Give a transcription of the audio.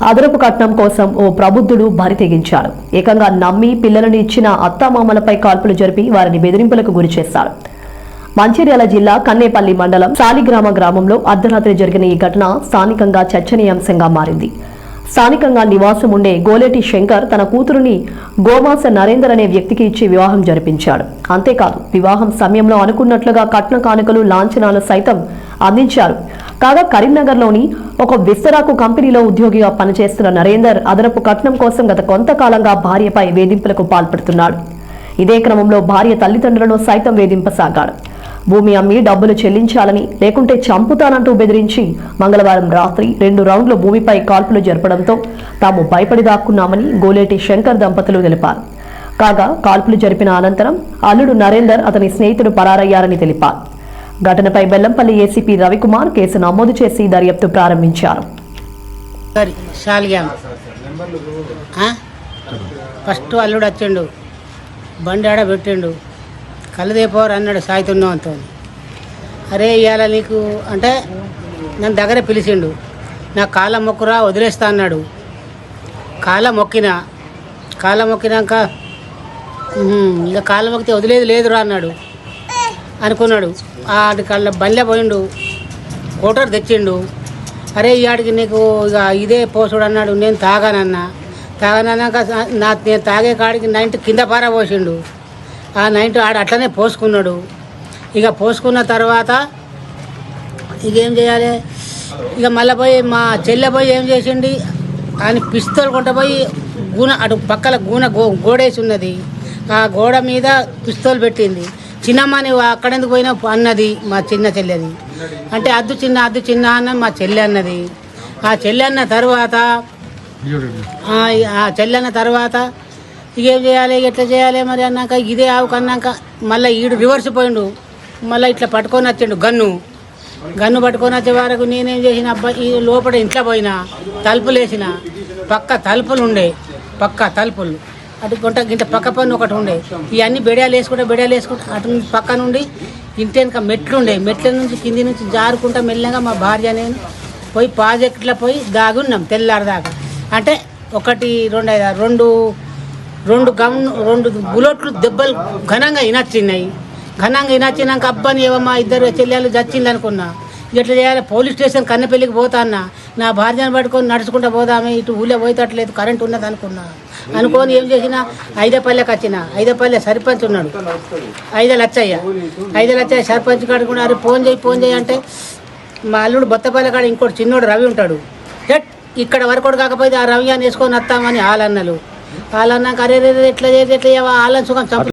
అదనపు కట్నం కోసం ఓ ప్రబుద్ధుడు బరి తెగించాడు. ఏకంగా నమ్మి పిల్లలను ఇచ్చిన అత్తామామలపై కాల్పులు జరిపి వారిని బెదిరింపులకు గురిచేశాడు. మంచిర్యాల జిల్లా కన్నేపల్లి మండలం శాలిగ్రామ గ్రామంలో అర్ధరాత్రి జరిగిన ఈ ఘటన స్థానికంగా చర్చనీయాంశంగా మారింది. స్థానికంగా నివాసం ఉండే గోలేటి శంకర్ తన కూతురుని గోమాస నరేందర్ అనే వ్యక్తికి ఇచ్చి వివాహం జరిపించాడు. అంతేకాదు వివాహం సమయంలో అనుకున్నట్లుగా కట్న కానుకలు లాంఛనాలు సైతం అందించారు. కాగా కరీంనగర్లోని ఒక విస్తరాకు కంపెనీలో ఉద్యోగిగా పనిచేస్తున్న నరేందర్ అదనపు కట్నం కోసం గత కొంతకాలంగా భార్యపై వేధింపులకు పాల్పడుతున్నాడు. ఇదే క్రమంలో భార్య తల్లిదండ్రులను సైతం వేధింపసాగాడు. భూమి అమ్మి డబ్బులు చెల్లించాలని లేకుంటే చంపుతానంటూ బెదిరించి మంగళవారం రాత్రి 2 రౌండ్లు భూమిపై కాల్పులు జరపడంతో తాము భయపడి దాక్కున్నామని గోలేటి శంకర్ దంపతులు తెలిపారు. కాగా కాల్పులు జరిపిన అనంతరం అల్లుడు నరేందర్ అతని స్నేహితుడు పరారయ్యారని తెలిపారు. ఘటనపై బెల్లంపల్లి ఏసీపీ రవికుమార్ కేసు నమోదు చేసి దర్యాప్తు ప్రారంభించారు. ఫస్ట్ అల్లుడు వచ్చిండు, బండి ఆడ పెట్టిండు, కళ్ళదేపోరు అన్నాడు సాయితున్నాం అంత. అరే ఇవాళ నీకు అంటే నన్ను దగ్గర పిలిచిండు, నా కాళ్ళ మొక్కురా వదిలేస్తా అన్నాడు. కాళ్ళ మొక్కినాక ఇక కాళ్ళ మొక్కితే వదిలేదు లేదురా అన్నాడు అనుకున్నాడు. ఆడి కళ్ళ బండ్లే పోయిండు, కోటర్ తెచ్చిండు. అరే ఇవాడికి నీకు ఇక ఇదే పోసుడు అన్నాడు. నేను తాగానన్నాక నేను తాగే కాడికి 90 కింద పార పోసిండు. ఆ 90 ఆడ అట్లనే పోసుకున్నాడు. ఇక పోసుకున్న తర్వాత ఇక ఏం చేయాలి, ఇక మళ్ళీ పోయి మా చెల్లె పోయి ఏం చేసిండి అని పిస్తోల్ కొంటపోయి అటు పక్కల గోడేసి ఉన్నది, ఆ గోడ మీద పిస్తోల్ పెట్టింది. చిన్నమ్మ నువ్వు అక్కడెందుకు పోయినా అన్నది మా చిన్న చెల్లెది. అంటే అద్దు చిన్న అన్న మా చెల్లె అన్నది. ఆ చెల్లె అన్న తర్వాత ఇక ఏం చేయాలి, ఎట్లా చేయాలి మరి అన్నాక ఇదే ఆవుకు అన్నాక మళ్ళీ ఈడు రివర్స్ పోయిండు. మళ్ళీ ఇట్లా పట్టుకొని వచ్చిండు గన్ను పట్టుకొని వచ్చే వరకు నేనేం చేసిన అబ్బాయి ఈ లోపల ఇంట్లో పోయినా తలుపులు వేసిన, పక్క తలుపులు అటు గింట పక్క పన్ను ఒకటి ఉండే. ఇవన్నీ బెడియాలు వేసుకుంటే అటు పక్క నుండి ఇంటి వెనక మెట్ల నుంచి కింది నుంచి జారుకుంటా మెల్లగా మా భార్య నేను పోయి ప్రాజెక్ట్లో పోయి దాగున్నాం తెల్లారదాకా. అంటే 1, 2, 2 బుల్లెట్లు దెబ్బలు ఘనంగా ఇనొచ్చినాక అబ్బాని ఏవమ్మా 2 చెల్లెలు చచ్చింది అనుకున్నా. ఇట్లా చేయాలి, పోలీస్ స్టేషన్ కన్నెపల్లికి పోతా అన్న. నా భార్యను పట్టుకొని నడుచుకుంటూ పోదామే, ఇటు ఊళ్ళో పోయేటట్లేదు, కరెంట్ ఉన్నది అనుకొని ఏం చేసిన ఐదపల్లెకి వచ్చిన. ఐదపల్లె సర్పంచ్ ఉన్నాడు, ఐదలచ్చయ్య సర్పంచ్ కాడు కూడా అరే ఫోన్ చేయి అంటే మా అల్లుడు బొత్తపల్లె కాడ ఇంకోటి చిన్నోడు రవి ఉంటాడు. ఇక్కడ వరకు కాకపోతే ఆ రవి అని వేసుకొని వస్తామని వాళ్ళన్నాక అరే ఎట్లా వాళ్ళని సుఖం